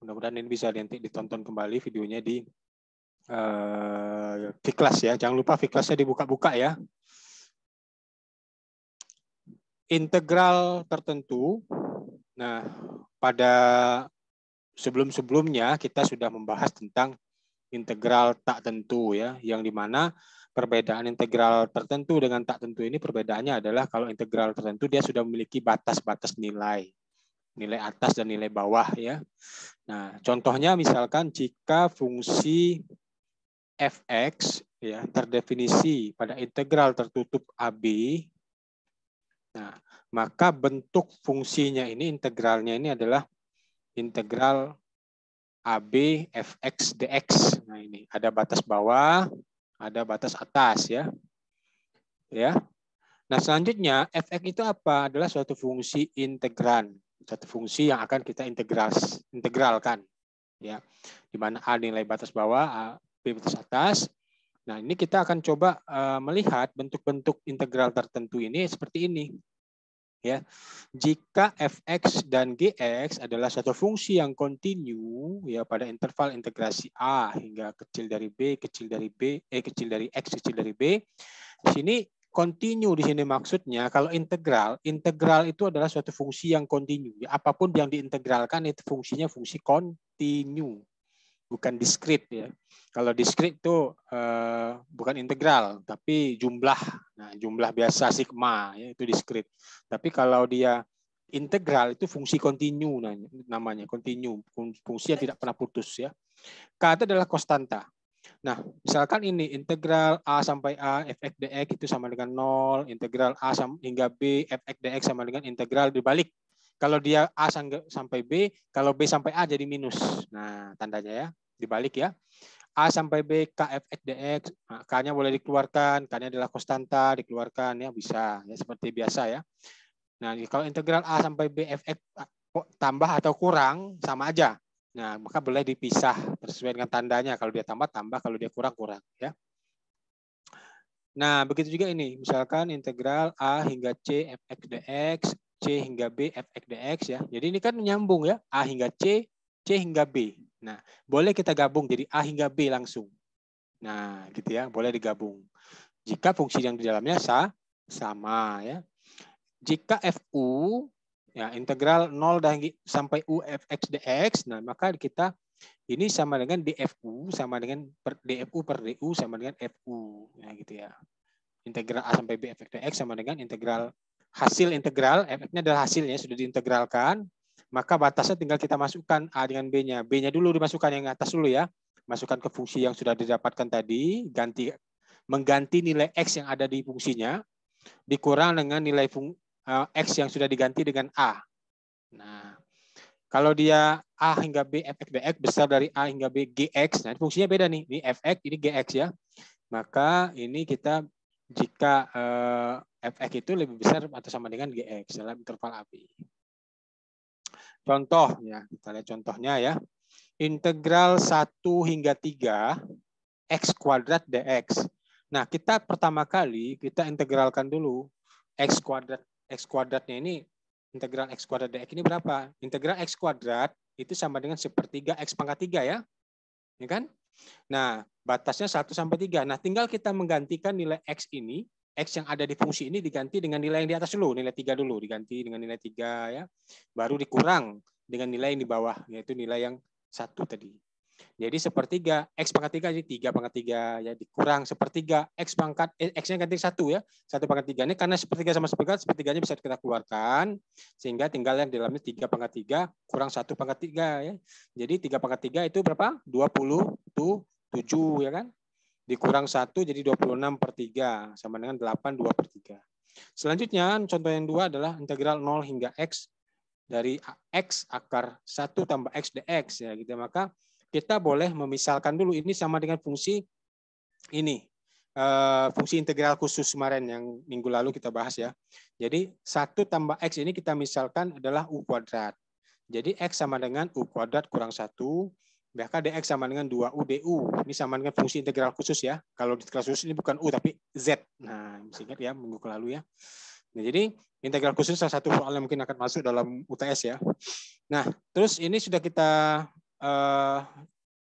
Mudah-mudahan ini bisa nanti ditonton kembali videonya di Fiklas ya. Jangan lupa Fiklasnya dibuka-buka ya. Integral tertentu. Nah, pada sebelum-sebelumnya kita sudah membahas tentang integral tak tentu ya, yang dimana perbedaan integral tertentu dengan tak tentu ini perbedaannya adalah kalau integral tertentu dia sudah memiliki batas-batas nilai atas dan nilai bawah ya. Nah, contohnya misalkan jika fungsi fx ya terdefinisi pada integral tertutup AB, nah maka bentuk fungsinya ini integralnya ini adalah integral AB fx dx. Nah ini ada batas bawah, ada batas atas ya. Ya. Nah selanjutnya fx itu apa? Adalah suatu fungsi integran, satu fungsi yang akan kita integralkan ya. Di mana A nilai batas bawah, A, B batas atas. Nah, ini kita akan coba melihat bentuk-bentuk integral tertentu ini seperti ini. Ya. Jika fx dan gx adalah suatu fungsi yang kontinu ya pada interval integrasi A hingga kecil dari B, kecil dari B, kecil dari X, kecil dari B. Di sini kontinu di sini maksudnya kalau integral itu adalah suatu fungsi yang kontinu. Ya, apapun yang diintegralkan itu fungsinya fungsi kontinu, bukan diskrit ya. Kalau diskrit itu bukan integral, tapi jumlah. Nah, jumlah biasa sigma, ya, itu diskrit. Tapi kalau dia integral itu fungsi kontinu namanya, kontinu, fungsi yang tidak pernah putus ya. K itu adalah konstanta. Nah, misalkan ini integral A sampai A fx dx itu sama dengan 0, integral A hingga B fx dx sama dengan integral dibalik. Kalau dia A sampai B, kalau B sampai A jadi minus. Nah, tandanya ya, dibalik ya. A sampai B K fx dx, nah, K-nya boleh dikeluarkan, K-nya adalah konstanta, dikeluarkan ya bisa, ya seperti biasa ya. Nah, kalau integral A sampai B fx tambah atau kurang sama aja. Nah, maka boleh dipisah sesuai dengan tandanya. Kalau dia tambah, kalau dia kurang, ya. Nah, begitu juga ini. Misalkan integral A hingga C fx dx, C hingga B fx dx ya. Jadi ini kan menyambung ya. A hingga C, C hingga B. Nah, boleh kita gabung jadi A hingga B langsung. Nah, gitu ya. Boleh digabung. Jika fungsi yang di dalamnya sama ya. Jika FU ya integral 0 sampai U fx dx, nah maka kita ini sama dengan dfu sama dengan dfu per du sama dengan fu ya gitu ya. Integral A sampai B fx dx sama dengan integral hasil integral, fx-nya adalah hasilnya sudah diintegralkan, maka batasnya tinggal kita masukkan A dengan B-nya. B-nya dulu dimasukkan yang atas dulu ya. Masukkan ke fungsi yang sudah didapatkan tadi, mengganti nilai X yang ada di fungsinya, dikurang dengan nilai X yang sudah diganti dengan A. Nah, kalau dia A hingga B fx dx besar dari A hingga B gx, nah fungsinya beda nih. Ini fx, ini gx ya. Maka ini kita jika fx itu lebih besar atau sama dengan gx dalam interval AB. Contoh ya, kita lihat contohnya ya. Integral 1 hingga 3 x kuadrat dx. Nah, kita pertama kali kita integralkan dulu x kuadratnya ini, integral x kuadrat dx ini berapa? Integral x kuadrat itu sama dengan 1/3 x pangkat 3 ya. Ya kan? Nah, batasnya 1 sampai 3. Nah, tinggal kita menggantikan nilai x ini, x yang ada di fungsi ini diganti dengan nilai yang di atas dulu, nilai 3 dulu, diganti dengan nilai 3 ya. Baru dikurang dengan nilai yang di bawah, yaitu nilai yang 1 tadi. Jadi 1/3 x pangkat 3 jadi 3 pangkat 3 ya, dikurang 1/3 x pangkat x-nya ganti 1 ya. 1 pangkat 3 ini karena 1/3 sama 1/3 bisa kita keluarkan sehingga tinggal yang di dalamnya 3 pangkat 3 kurang 1 pangkat 3 ya. Jadi 3 pangkat 3 itu berapa? 27 ya kan? Dikurang 1 jadi 26/3 sama dengan 8 2/3. Selanjutnya contoh yang 2 adalah integral 0 hingga x dari x akar 1 tambah x dx ya gitu. Maka kita boleh memisalkan dulu ini sama dengan fungsi ini. Fungsi integral khusus kemarin yang minggu lalu kita bahas ya. Jadi 1 tambah x ini kita misalkan adalah u kuadrat. Jadi x sama dengan u kuadrat kurang 1. Maka dx sama dengan 2u du. Ini sama dengan fungsi integral khusus ya. Kalau integral khusus ini bukan u tapi z. Nah, masih ingat ya minggu lalu ya. Nah, jadi integral khusus salah satu soal yang mungkin akan masuk dalam UTS ya. Nah, terus ini sudah kita eh,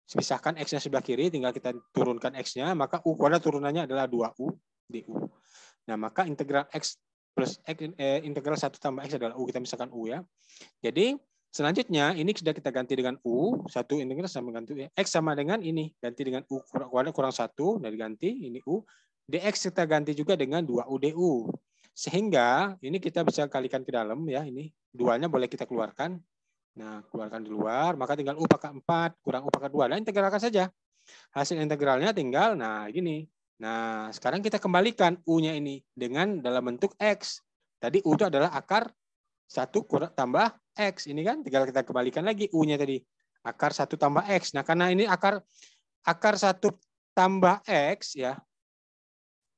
pisahkan X-nya sebelah kiri, tinggal kita turunkan X-nya, maka U kuadrat turunannya adalah 2U DU. Nah, maka integral X plus X, integral 1 tambah X adalah U. Kita misalkan U ya. Jadi, selanjutnya ini sudah kita ganti dengan U. 1 integral sama ganti U. X sama dengan ini. Ganti dengan U kuadrat kurang 1. Nah, diganti. Ini U. DX kita ganti juga dengan 2U DU. Sehingga ini kita bisa kalikan ke dalam ya. Ini 2-nya boleh kita keluarkan. Nah, keluarkan di luar, maka tinggal U pangkat 4 kurang U pangkat 2. Nah, integralkan saja. Hasil integralnya tinggal, nah gini. Nah, sekarang kita kembalikan U-nya ini dengan dalam bentuk X. Tadi U itu adalah akar 1 kurang tambah X. Ini kan tinggal kita kembalikan lagi U-nya tadi. Akar 1 tambah X. Nah, karena ini akar 1 tambah X ya.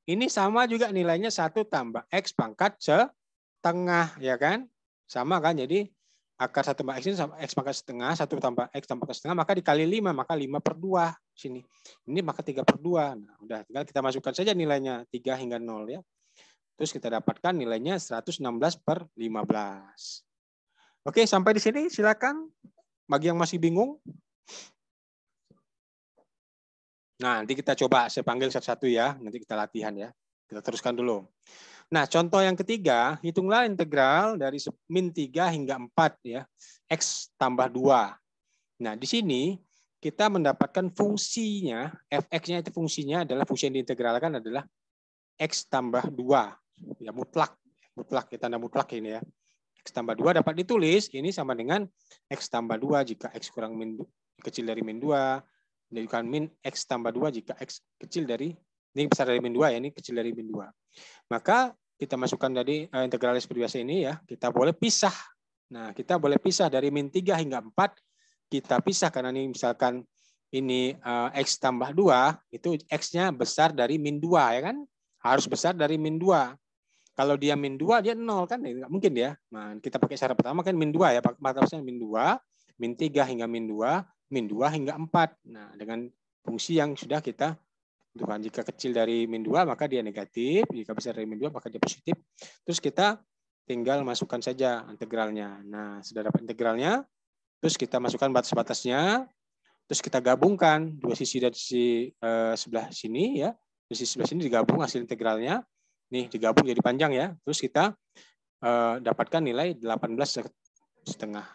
Ini sama juga nilainya 1 tambah X pangkat setengah ya kan? Sama kan? Jadi akar 1 tambah X ini sama X pangkat setengah, 1 tambah X tambah setengah, maka dikali 5, maka 5/2 sini. Ini maka 3/2. Nah, udah tinggal kita masukkan saja nilainya 3 hingga 0 ya. Terus kita dapatkan nilainya 116/15. Oke, sampai di sini silakan. Bagi yang masih bingung. Nah, nanti kita coba saya panggil satu-satu ya, nanti kita latihan ya. Kita teruskan dulu. Nah, contoh yang ketiga, hitunglah integral dari min 3 hingga 4 ya. X tambah 2. Nah, di sini kita mendapatkan fungsinya, fx-nya itu fungsinya adalah fungsi yang diintegralkan adalah X tambah 2. Ya, mutlak. Mutlak, ya, tanda mutlak ini ya. X tambah 2 dapat ditulis, ini sama dengan X tambah 2 jika X kurang min kecil dari min 2. Menjadikan min X tambah 2 jika X kecil dari, ini besar dari min 2 ya, ini kecil dari min 2. Maka kita masukkan tadi integralis seperti biasa ini ya, kita boleh pisah. Nah, kita boleh pisah dari min 3 hingga 4, kita pisah karena ini misalkan ini X tambah 2, itu X-nya besar dari min 2 ya kan? Harus besar dari min 2. Kalau dia min 2, dia 0 kan? Nggak mungkin ya. Nah, kita pakai syarat pertama kan min 2 ya, maksudnya min 2, min 3 hingga min 2, min 2 hingga 4. Nah, dengan fungsi yang sudah kita tentukan. Jika kecil dari min 2 maka dia negatif, jika besar dari min 2 maka dia positif. Terus kita tinggal masukkan saja integralnya. Nah, sudah dapat integralnya, terus kita masukkan batas-batasnya, terus kita gabungkan dua sisi dari sisi sebelah sini ya. Di sisi sebelah sini digabung hasil integralnya. Nih, digabung jadi panjang ya. Terus kita dapatkan nilai 18,5.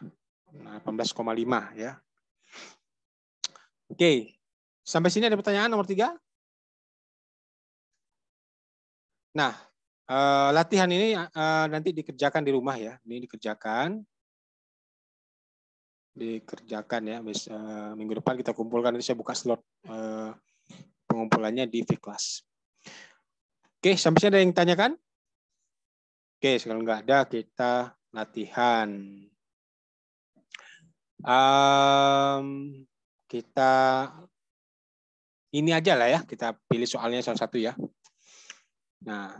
Nah, 18,5 ya. Oke. Sampai sini ada pertanyaan nomor 3? Nah, latihan ini nanti dikerjakan di rumah ya. Ini dikerjakan ya. Minggu depan kita kumpulkan. Nanti saya buka slot pengumpulannya di V-Class. Oke, sampai sini ada yang tanyakan? Oke, kalau nggak ada kita latihan. Kita ini aja lah ya. Kita pilih soalnya salah satu ya. Nah,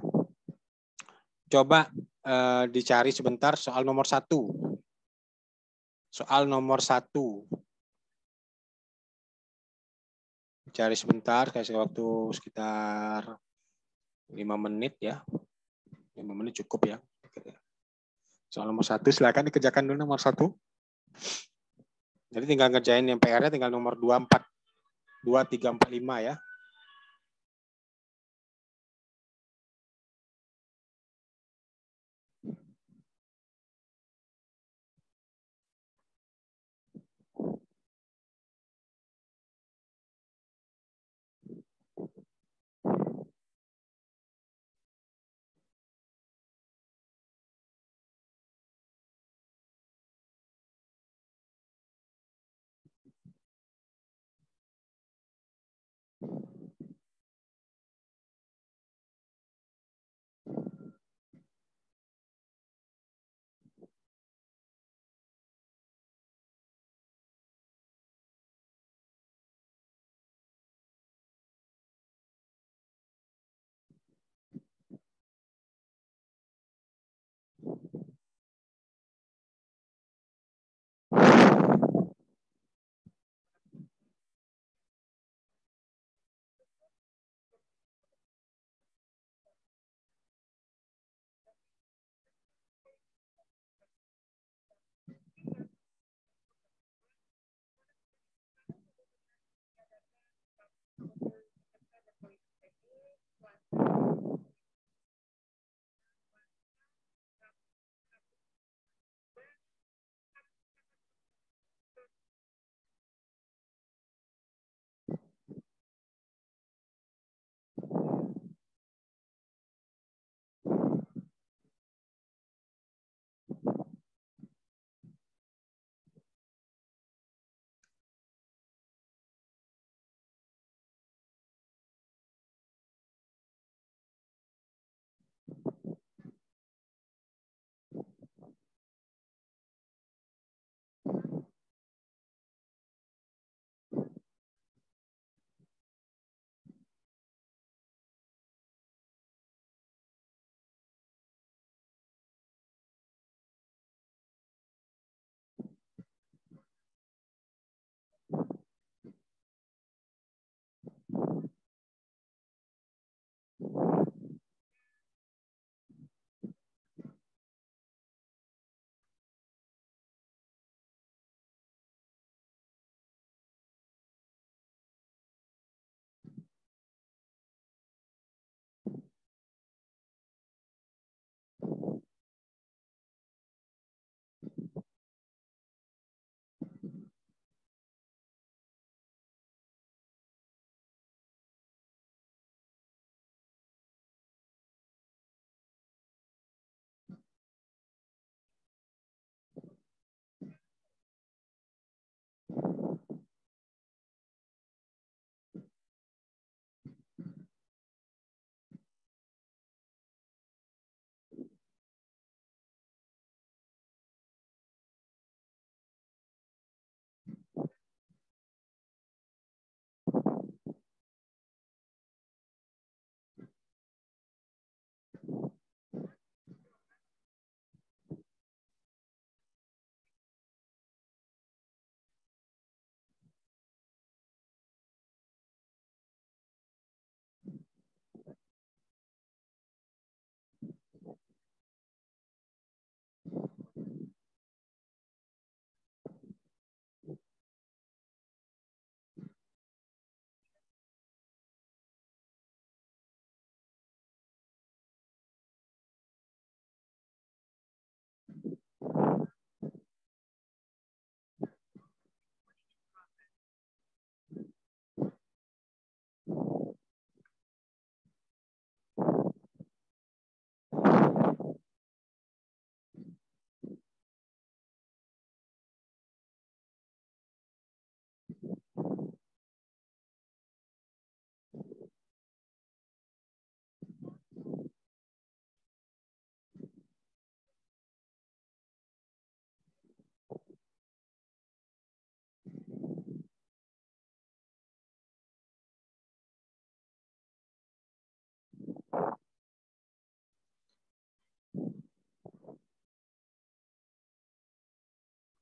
coba dicari sebentar soal nomor 1. Soal nomor 1. Cari sebentar, kasih waktu sekitar 5 menit ya. 5 menit cukup ya. Soal nomor 1, silakan dikerjakan dulu nomor 1. Jadi tinggal ngerjain yang PR-nya tinggal nomor 2, 4, 2, 3, 4, 5 ya.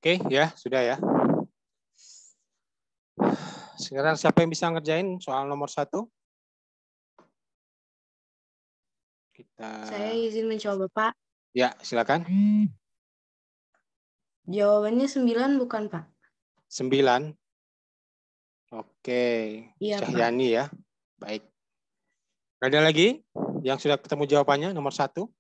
Oke, ya, sudah ya. Sekarang siapa yang bisa ngerjain soal nomor 1? Saya izin mencoba, Pak. Ya, silakan. Jawabannya 9 bukan, Pak? 9. Oke, Iya, Pak. Cahyani ya. Baik. Ada lagi yang sudah ketemu jawabannya nomor 1?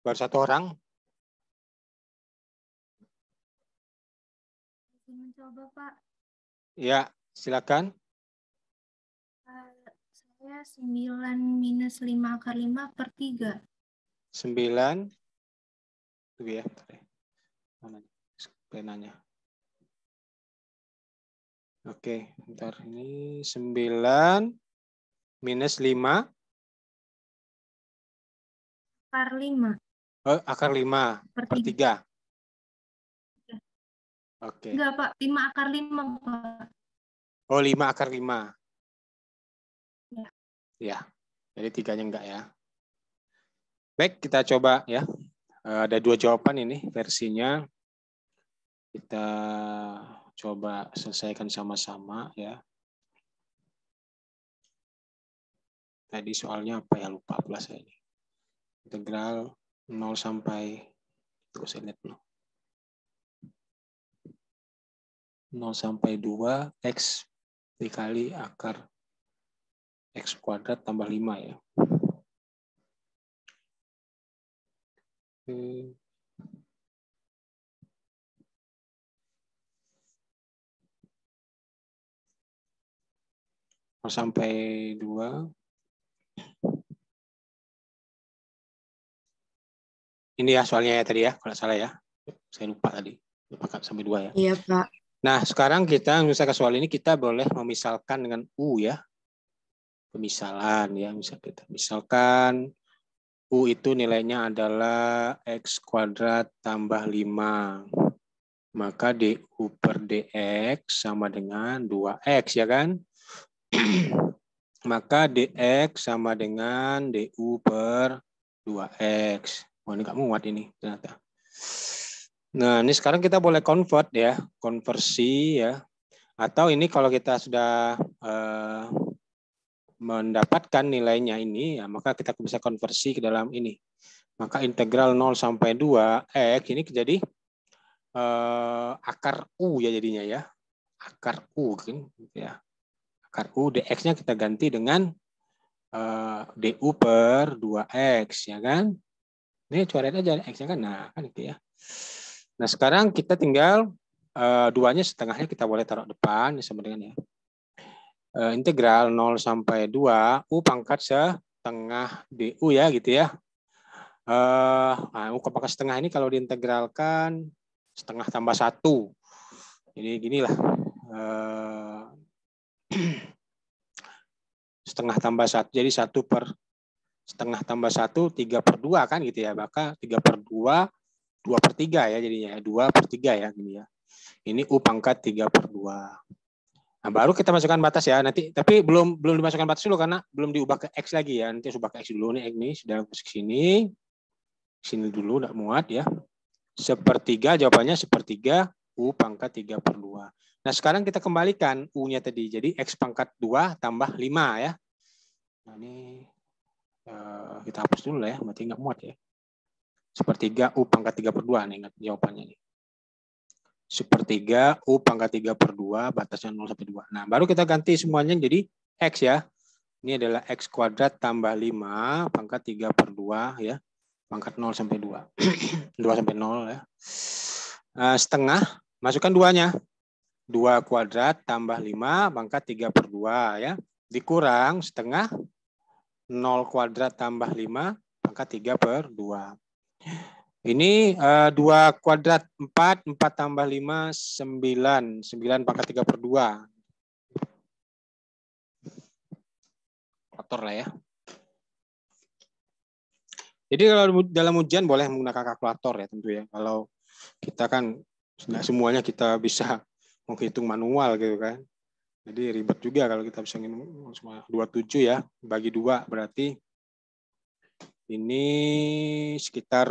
Baru 1 orang. Izin mencoba, Pak. Ya, silakan. Saya 9 minus 5 akar 5 per 3. 9. Tunggu ya. Mana penanya? Oke, bentar. Ini 9 minus 5. Akar 5. Oh, akar 5 per 3. Oke. Enggak, Pak. 5 akar 5, Pak. Oh, 5 akar 5. Ya. Ya, jadi 3-nya enggak ya. Baik, kita coba ya. Ada 2 jawaban ini versinya. Kita coba selesaikan sama-sama ya. Tadi soalnya apa ya, lupa pula saya ini. Integral 0 sampai, tunggu saya lihat dulu. 0 sampai 2 X dikali akar X kuadrat tambah 5 ya. Hmm. 0 sampai 2. Ini ya soalnya ya tadi ya, kalau salah ya. Saya lupa tadi. Lupa sampai 2 ya. Iya, Pak. Nah, sekarang kita menyelesaikan soal ini, kita boleh memisalkan dengan U ya. Pemisalan ya, misalkan U itu nilainya adalah X kuadrat tambah 5. Maka DU per DX sama dengan 2X ya kan? Maka DX sama dengan DU per 2X. Oh, ini nggak muat ini ternyata. Nah, ini sekarang kita boleh convert ya, konversi ya. Atau ini kalau kita sudah mendapatkan nilainya ini, ya, maka kita bisa konversi ke dalam ini. Maka integral 0 sampai 2 X ini jadi akar U ya jadinya ya. Akar U kan ya. Akar U dx-nya kita ganti dengan du per 2x ya kan. Ini coret aja x-nya kan. Nah, kan itu ya. Nah, sekarang kita tinggal duanya setengahnya kita boleh taruh depan sama dengan ya. Integral 0 sampai 2 U pangkat setengah du ya gitu ya. U pangkat setengah ini kalau diintegralkan setengah tambah 1. Jadi ginilah. Setengah tambah 1, jadi 1 per setengah tambah 1, 3 per 2 kan gitu ya. Maka 3 per 2, 2 per 3 ya jadinya. 2 per 3 ya gini ya. Ini U pangkat 3 per 2. Nah, baru kita masukkan batas ya. Nanti tapi belum dimasukkan batas dulu karena belum diubah ke X lagi ya. Nanti ubah ke X dulu nih. Ini sudah masuk sini. Sini dulu enggak muat ya. Sepertiga, jawabannya sepertiga U pangkat 3 per 2. Nah, sekarang kita kembalikan U-nya tadi. Jadi X pangkat 2 tambah 5 ya. Nah, ini kita hapus dulu ya, berarti nggak muat ya. Sepertiga U pangkat 3 per 2 nih, ingat jawabannya nih. Sepertiga U pangkat 3 per 2, batasnya 0 sampai 2. Nah, baru kita ganti semuanya jadi X ya. Ini adalah X kuadrat tambah 5 pangkat 3 per 2 ya. Pangkat 0 sampai 2. 2 sampai 0 ya. Setengah, masukkan 2-nya. 2 kuadrat tambah 5 pangkat 3 per 2 ya. Dikurang setengah 0 kuadrat tambah 5 pangkat 3 per 2. Ini 2 kuadrat 4, 4 tambah 5, 9. 9 pangkat 3 per 2. Kotor lah ya. Jadi kalau dalam ujian boleh menggunakan kalkulator ya tentu ya. Kalau kita kan nggak semuanya kita bisa menghitung manual gitu kan. Jadi ribet juga kalau kita bisa 27 ya, bagi 2 berarti Ini sekitar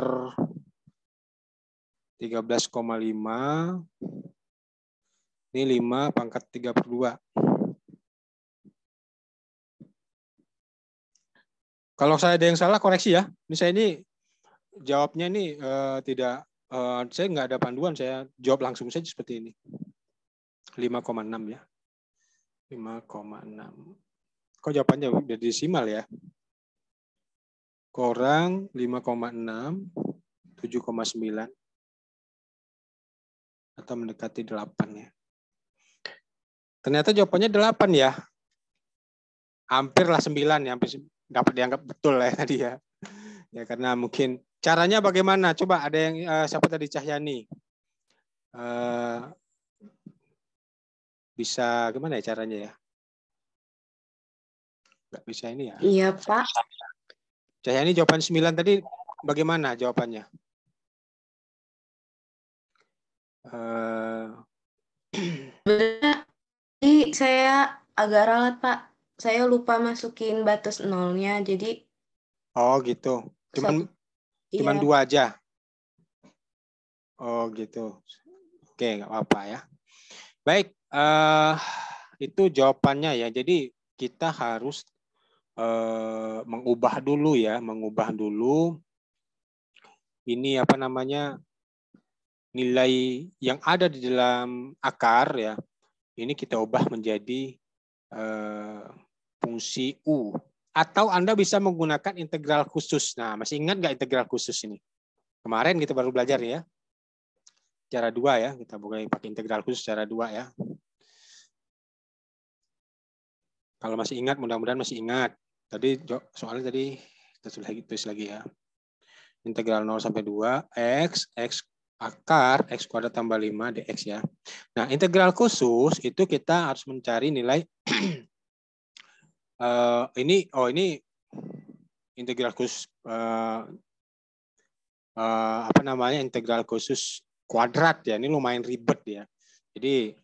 13,5. Ini 5 pangkat 3/2. Kalau saya ada yang salah, koreksi ya. Ini saya ini jawabnya ini tidak, saya nggak ada panduan, saya jawab langsung saja seperti ini. 5,6 ya. 5,6. Kok jawabannya udah desimal ya? Kurang 5,6, 7,9. Atau mendekati 8 ya. Ternyata jawabannya 8 ya. Hampirlah 9 ya, hampir dapat dianggap betul ya tadi ya. Ya karena mungkin caranya bagaimana? Coba ada yang siapa tadi, Cahyani. Bisa gimana ya caranya ya? Nggak bisa ini ya. Iya, Pak. Cahyani jawaban 9 tadi bagaimana jawabannya? Jadi saya agak ralat, Pak. Saya lupa masukin batas nolnya, jadi Oh gitu. Cuman iya. 2 aja. Oh gitu. Oke, nggak apa-apa ya. Baik, itu jawabannya ya. Jadi kita harus mengubah dulu ya, ini apa namanya, nilai yang ada di dalam akar ya. Ini kita ubah menjadi fungsi U. Atau Anda bisa menggunakan integral khusus. Nah, masih ingat nggak integral khusus ini? Kemarin kita baru belajar ya. Cara 2 ya, kita boleh pakai integral khusus cara 2 ya. Kalau masih ingat, mudah-mudahan masih ingat. Tadi soalnya tadi kita tulis lagi ya. Integral 0 sampai 2 x akar x kuadrat tambah 5 dx ya. Nah, integral khusus itu kita harus mencari nilai ini integral khusus apa namanya, integral khusus kuadrat ya. Ini lumayan ribet ya. Jadi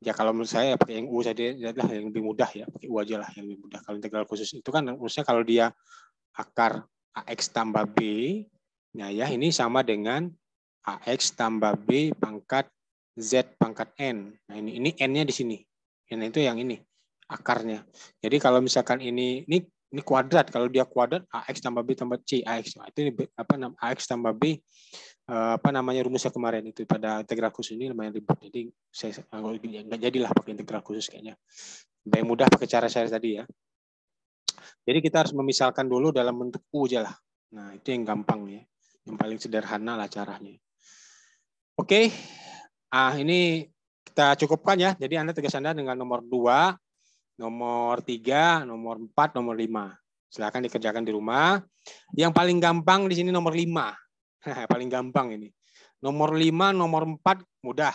ya kalau menurut saya pakai yang U saja adalah yang lebih mudah ya, pakai U aja lah yang lebih mudah. Kalau integral khusus itu kan maksudnya kalau dia akar AX tambah B, nah ya ini sama dengan AX tambah B pangkat Z pangkat N. Nah ini N-nya di sini. N itu yang ini akarnya. Jadi kalau misalkan ini kuadrat, kalau dia kuadrat AX tambah B tambah C AX. Nah, itu apa namanya, AX tambah B apa namanya rumusnya kemarin itu pada integral khusus ini lumayan ribet. Jadi saya nggak jadilah pakai integral khusus kayaknya. Lebih mudah pakai cara saya tadi ya. Jadi kita harus memisalkan dulu dalam bentuk U aja lah. Nah, itu yang gampang ya. Yang paling sederhana lah caranya. Oke. Ini kita cukupkan ya. Jadi Anda tugas Anda dengan nomor 2, nomor 3, nomor 4, nomor 5. Silakan dikerjakan di rumah. Yang paling gampang di sini nomor 5. Paling gampang ini. Nomor 5, nomor 4 mudah.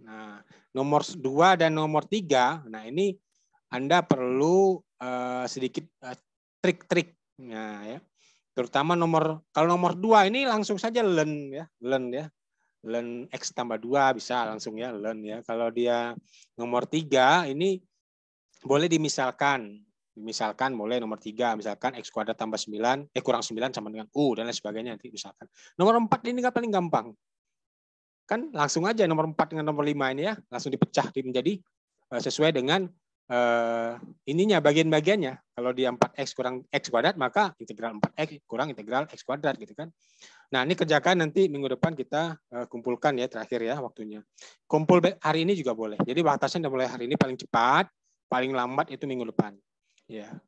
Nah, nomor 2 dan nomor 3, nah ini Anda perlu sedikit trik-trik. Nah, ya. Terutama kalau nomor 2 ini langsung saja learn ya. Learn X tambah 2 bisa langsung ya, learn ya. Kalau dia nomor 3 ini boleh dimisalkan. Misalkan boleh nomor 3, misalkan X kuadrat tambah 9, kurang 9 sama dengan U, dan lain sebagainya nanti misalkan. Nomor 4 ini kan paling gampang. Kan langsung aja nomor 4 dengan nomor 5 ini ya, langsung dipecah menjadi sesuai dengan ininya, bagian-bagiannya. Kalau dia 4X kurang X kuadrat, maka integral 4X kurang integral X kuadrat gitu kan. Nah, ini kerjakan nanti minggu depan kita kumpulkan ya, terakhir ya waktunya. Kumpul hari ini juga boleh. Jadi batasnya mulai hari ini paling cepat, paling lambat itu minggu depan. Ya.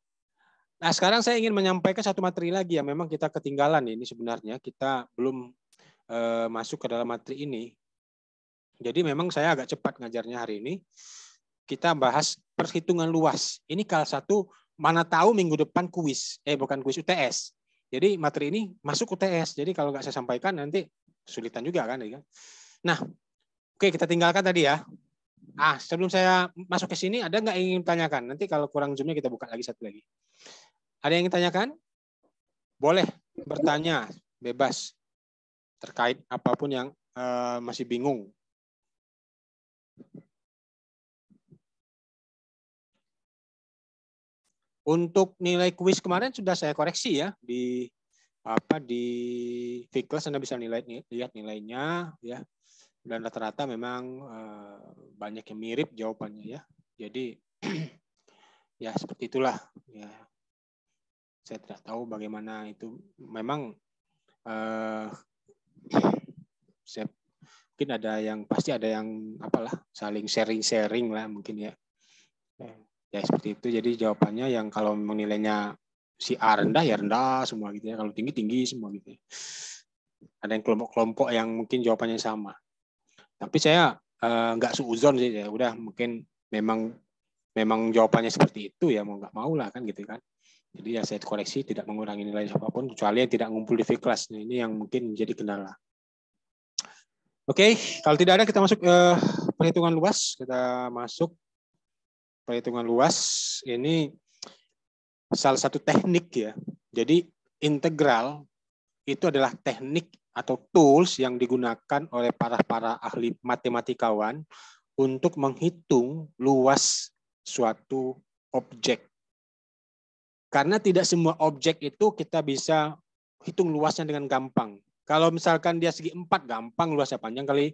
Nah, sekarang saya ingin menyampaikan satu materi lagi yang memang kita ketinggalan ini sebenarnya. Kita belum masuk ke dalam materi ini. Jadi memang saya agak cepat ngajarnya hari ini. Kita bahas perhitungan luas. Ini kelas 1, mana tahu minggu depan kuis. Bukan kuis, UTS. Jadi materi ini masuk UTS. Jadi kalau nggak saya sampaikan nanti kesulitan juga kan. Nah, oke, kita tinggalkan tadi ya. Sebelum saya masuk ke sini, ada nggak yang ingin tanyakan? Nanti kalau kurang zoomnya kita buka lagi satu lagi. Ada yang ingin tanyakan? Boleh bertanya, bebas. Terkait apapun yang masih bingung. Untuk nilai kuis kemarin sudah saya koreksi ya di Fiklas Anda bisa lihat nilainya ya, dan rata-rata memang banyak yang mirip jawabannya ya. Jadi ya seperti itulah ya. Saya tidak tahu bagaimana itu, memang saya mungkin ada yang pasti ada yang saling sharing lah mungkin ya. Ya seperti itu. Jadi jawabannya yang kalau memang nilainya si A rendah ya rendah semua gitu ya. Kalau tinggi tinggi semua gitu ya. Ada yang kelompok-kelompok yang mungkin jawabannya sama. Tapi saya nggak suuzon sih ya. Udah mungkin memang jawabannya seperti itu ya, mau nggak mau lah kan gitu kan. Jadi ya saya koreksi, tidak mengurangi nilai siapapun kecuali yang tidak ngumpul di kelas. Nah, ini yang mungkin menjadi kendala. Oke, kalau tidak ada kita masuk perhitungan luas. Kita masuk perhitungan luas. Ini salah satu teknik ya. Jadi integral itu adalah teknik atau tools yang digunakan oleh para ahli matematikawan untuk menghitung luas suatu objek. Karena tidak semua objek itu kita bisa hitung luasnya dengan gampang. Kalau misalkan dia segi 4 gampang luasnya, panjang kali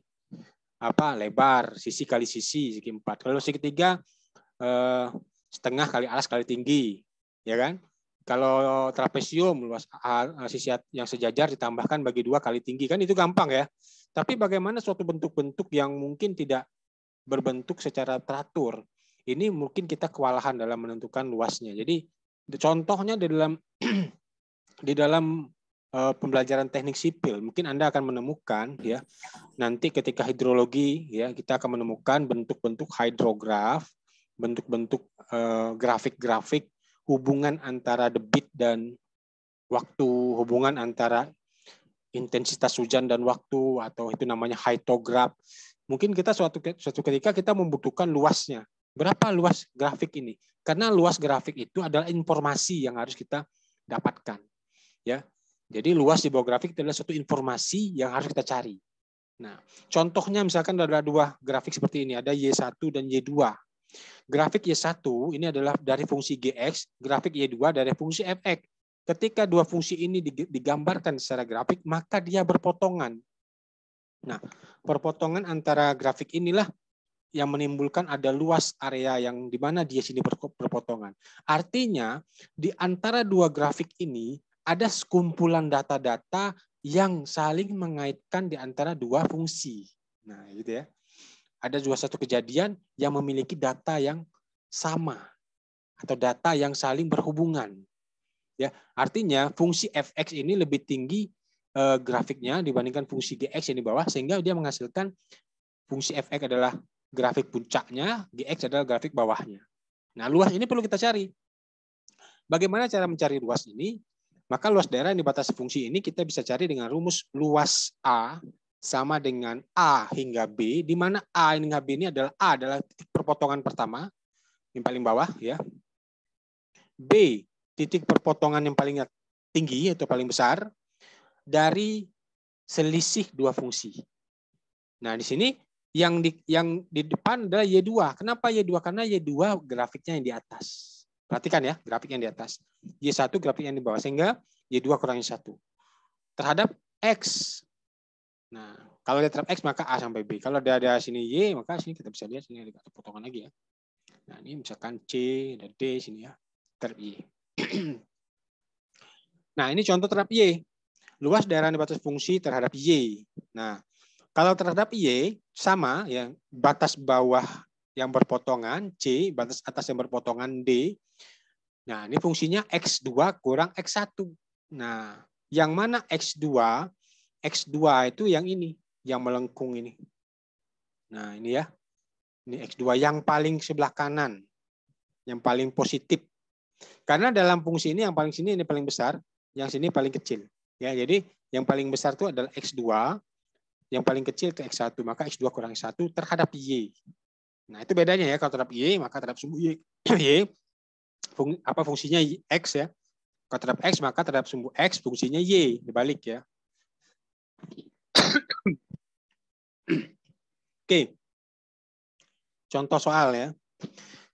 lebar, sisi kali sisi, segi 4. Kalau segi 3 setengah kali alas kali tinggi, ya kan? Kalau trapesium luas sisi yang sejajar ditambahkan bagi 2 kali tinggi, kan itu gampang ya. Tapi bagaimana suatu bentuk-bentuk yang mungkin tidak berbentuk secara teratur, ini mungkin kita kewalahan dalam menentukan luasnya. Jadi contohnya di dalam pembelajaran teknik sipil, mungkin Anda akan menemukan ya, nanti ketika hidrologi ya, kita akan menemukan bentuk-bentuk hidrograf, bentuk-bentuk grafik-grafik hubungan antara debit dan waktu, hubungan antara intensitas hujan dan waktu, atau itu namanya hydrograph. Mungkin kita suatu ketika kita membutuhkan luasnya. Berapa luas grafik ini? Karena luas grafik itu adalah informasi yang harus kita dapatkan. Ya. Jadi luas di bawah grafik adalah suatu informasi yang harus kita cari. Nah, contohnya misalkan ada 2 grafik seperti ini, ada Y1 dan Y2. Grafik Y1 ini adalah dari fungsi Gx, grafik Y2 dari fungsi Fx. Ketika 2 fungsi ini digambarkan secara grafik, maka dia berpotongan. Nah, perpotongan antara grafik inilah yang menimbulkan ada luas area yang di mana dia sini berpotongan. Artinya, di antara 2 grafik ini ada sekumpulan data-data yang saling mengaitkan di antara 2 fungsi. Nah, gitu ya. Ada satu kejadian yang memiliki data yang sama atau data yang saling berhubungan. Ya, artinya fungsi fx ini lebih tinggi grafiknya dibandingkan fungsi gx yang di bawah, sehingga dia menghasilkan fungsi fx adalah grafik puncaknya, gx adalah grafik bawahnya. Nah, luas ini perlu kita cari. Bagaimana cara mencari luas ini? Maka luas daerah yang dibatasi fungsi ini kita bisa cari dengan rumus luas A sama dengan A hingga B, di mana A hingga B ini adalah A adalah titik perpotongan pertama, yang paling bawah ya. B, titik perpotongan yang paling tinggi atau paling besar dari selisih 2 fungsi. Nah, di sini yang di depan adalah Y2. Kenapa Y2? Karena Y2 grafiknya yang di atas. Perhatikan ya, grafik yang di atas. Y1 grafik yang di bawah, sehingga Y2 kurangi 1. Terhadap X. Nah, kalau dia terhadap X maka A sampai B. Kalau ada sini Y, maka sini kita bisa lihat sini ada potongan lagi ya. Nah, ini misalkan C dan D sini ya. Terhadap Y. Nah, ini contoh terhadap Y. Luas daerah di batas fungsi terhadap Y. Nah, kalau terhadap Y sama ya, batas bawah yang berpotongan C, batas atas yang berpotongan D. Nah, ini fungsinya X2 kurang X1. Nah, yang mana X2? X2 itu yang ini, yang melengkung ini. Nah, ini ya. Ini X2 yang paling sebelah kanan. Yang paling positif. Karena dalam fungsi ini yang paling sini ini paling besar, yang sini paling kecil. Ya, jadi yang paling besar itu adalah X2, yang paling kecil ke X1, maka X2 kurang X1 terhadap Y. Nah, itu bedanya ya, kalau terhadap Y, maka terhadap sumbu Y, fungsinya X ya. Kalau terhadap X, maka terhadap sumbu X fungsinya Y, dibalik ya. Oke. Contoh soal ya.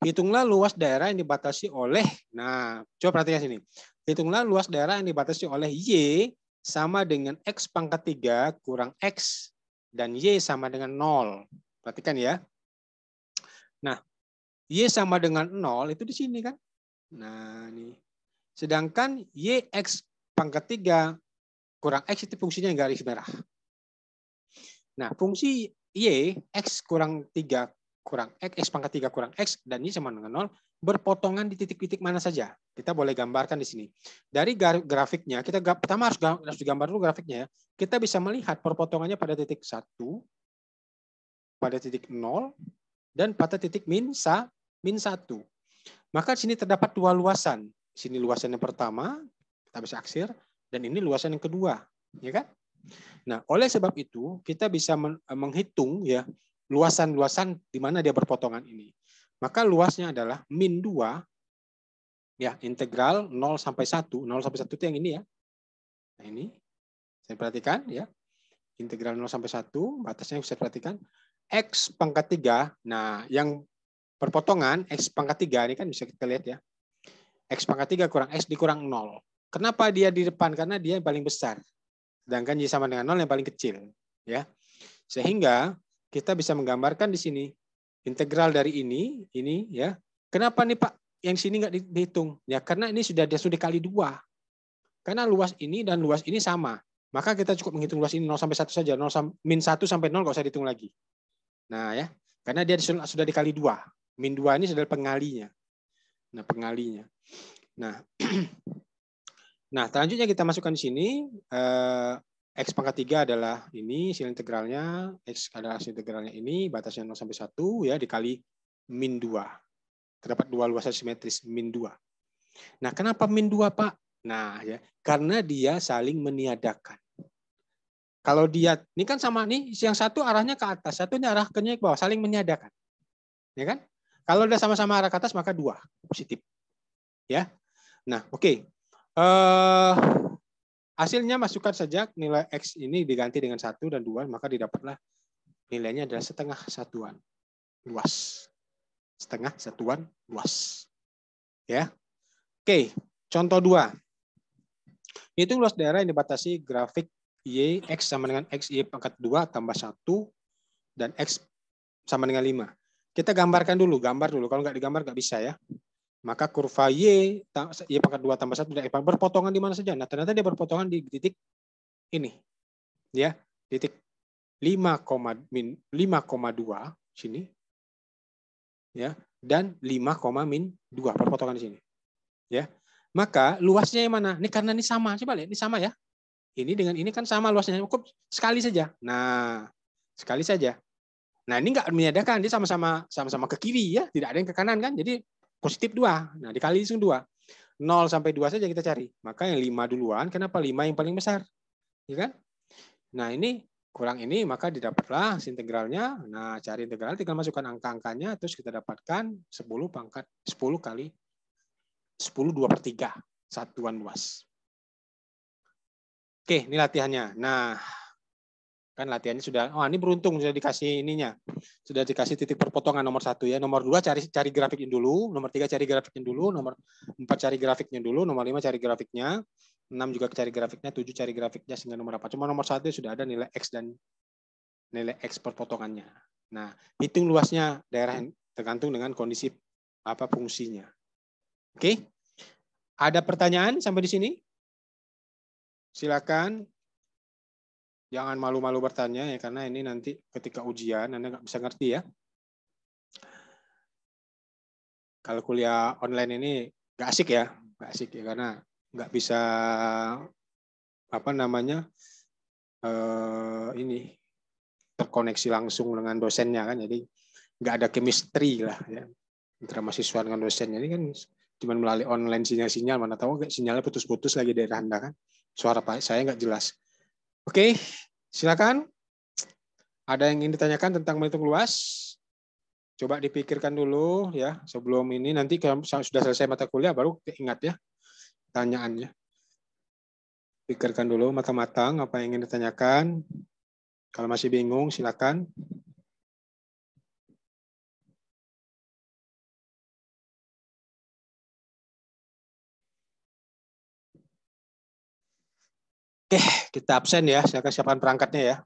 Hitunglah luas daerah yang dibatasi oleh, nah coba perhatikan sini. Hitunglah luas daerah yang dibatasi oleh Y sama dengan X pangkat 3 kurang X dan Y sama dengan 0. Perhatikan ya. Nah, Y sama dengan 0 itu di sini kan. Nah, ini. Sedangkan Y X pangkat 3 kurang X itu fungsinya yang garis merah. Nah, fungsi Y, X kurang 3 kurang X pangkat 3 kurang X, dan Y sama dengan 0, berpotongan di titik-titik mana saja. Kita boleh gambarkan di sini. Dari grafiknya, kita pertama harus digambar dulu grafiknya ya. Kita bisa melihat perpotongannya pada titik 1, pada titik 0, dan pada titik min 1. Maka di sini terdapat dua luasan. Sini luasan yang pertama, kita bisa aksir, dan ini luasan yang kedua. Ya kan? Nah, oleh sebab itu kita bisa menghitung ya luasan-luasan di mana dia berpotongan ini. Maka luasnya adalah min 2 ya, integral 0 sampai 1. 0 sampai 1 itu yang ini ya. Nah, ini saya perhatikan ya. Integral 0 sampai 1, batasnya bisa perhatikan. X pangkat 3. Nah, yang perpotongan X pangkat 3 ini kan bisa kita lihat ya. X pangkat 3 kurang X dikurang 0. Kenapa dia di depan? Karena dia yang paling besar. Sedangkan Y sama dengan 0 yang paling kecil. Ya. Sehingga kita bisa menggambarkan di sini integral dari ini ya. Kenapa nih Pak yang sini nggak dihitung? Ya karena ini sudah dikali 2. Karena luas ini dan luas ini sama. Maka kita cukup menghitung luas ini 0 sampai 1 saja. Min 1 sampai 0 nggak usah dihitung lagi. Nah ya, karena dia sudah dikali 2. Min 2 ini sudah pengalinya. Nah, pengalinya. Nah, nah, selanjutnya kita masukkan di sini X pangkat 3 adalah ini hasil integralnya, X adalah hasil integralnya ini, batasnya 0 sampai 1 ya dikali min 2. Terdapat dua luasan simetris min 2. Nah, kenapa min 2, Pak? Nah, ya, karena dia saling meniadakan. Kalau dia ini kan sama nih, yang satu arahnya ke atas, satunya arahnya ke bawah, saling meniadakan. Ya kan? Kalau udah sama-sama arah ke atas maka 2 positif. Ya. Nah, oke. Hasilnya masukkan saja nilai X ini diganti dengan 1 dan 2, maka didapatlah nilainya adalah setengah satuan luas. Setengah satuan luas. Ya. Oke, contoh 2. Hitung luas daerah yang dibatasi grafik Y, X sama dengan X, Y pangkat 2 tambah 1, dan X sama dengan 5. Kita gambarkan dulu, Kalau nggak digambar nggak bisa ya. Maka kurva Y pangkat 2 tambah 1 dan berpotongan di mana saja. Nah, ternyata dia berpotongan di titik ini. Ya, titik 5,2 sini. Ya, dan 5,-2 berpotongan di sini. Ya. Maka luasnya yang mana? Ini karena ini sama. Coba lihat, ini sama ya. Ini dengan ini kan sama luasnya. Cukup sekali saja. Nah, sekali saja. Nah, ini nggak meniadakan, dia sama-sama ke kiri ya, tidak ada yang ke kanan kan. Jadi positif 2. Nah, dikali langsung 2. 0 sampai 2 saja kita cari. Maka yang 5 duluan, kenapa 5 yang paling besar? Ya kan? Nah, ini kurang ini, maka didapatlah integralnya. Nah, cari integral, tinggal masukkan angka-angkanya, terus kita dapatkan 10 kali 10 2/3 satuan luas. Oke, ini latihannya. Nah, kan latihannya sudah, ini beruntung sudah dikasih ininya. Sudah dikasih titik perpotongan nomor 1 ya. Nomor 2 cari grafiknya dulu, nomor 3 cari grafiknya dulu, nomor 4 cari grafiknya dulu, nomor 5 cari grafiknya, 6 juga cari grafiknya, 7 cari grafiknya, sehingga nomor apa? Cuma nomor 1 sudah ada nilai X dan nilai X perpotongannya. Nah, hitung luasnya daerah yang tergantung dengan kondisi apa fungsinya. Oke? Ada pertanyaan sampai di sini? Silakan. Jangan malu-malu bertanya ya, karena ini nanti ketika ujian Anda nggak bisa ngerti ya. Kalau kuliah online ini nggak asik ya, karena nggak bisa ini terkoneksi langsung dengan dosennya kan, jadi nggak ada chemistry lah ya antara mahasiswa dengan dosennya. Ini kan cuma melalui online sinyal, mana tahu sinyalnya putus-putus lagi daerah Anda kan, suara saya nggak jelas. Oke, silakan. Ada yang ingin ditanyakan tentang menghitung luas? Coba dipikirkan dulu ya sebelum ini. Nanti kalau sudah selesai mata kuliah baru ingat ya tanyaannya. Pikirkan dulu matang-matang apa yang ingin ditanyakan. Kalau masih bingung silakan. Kita absen ya, saya siapkan perangkatnya ya.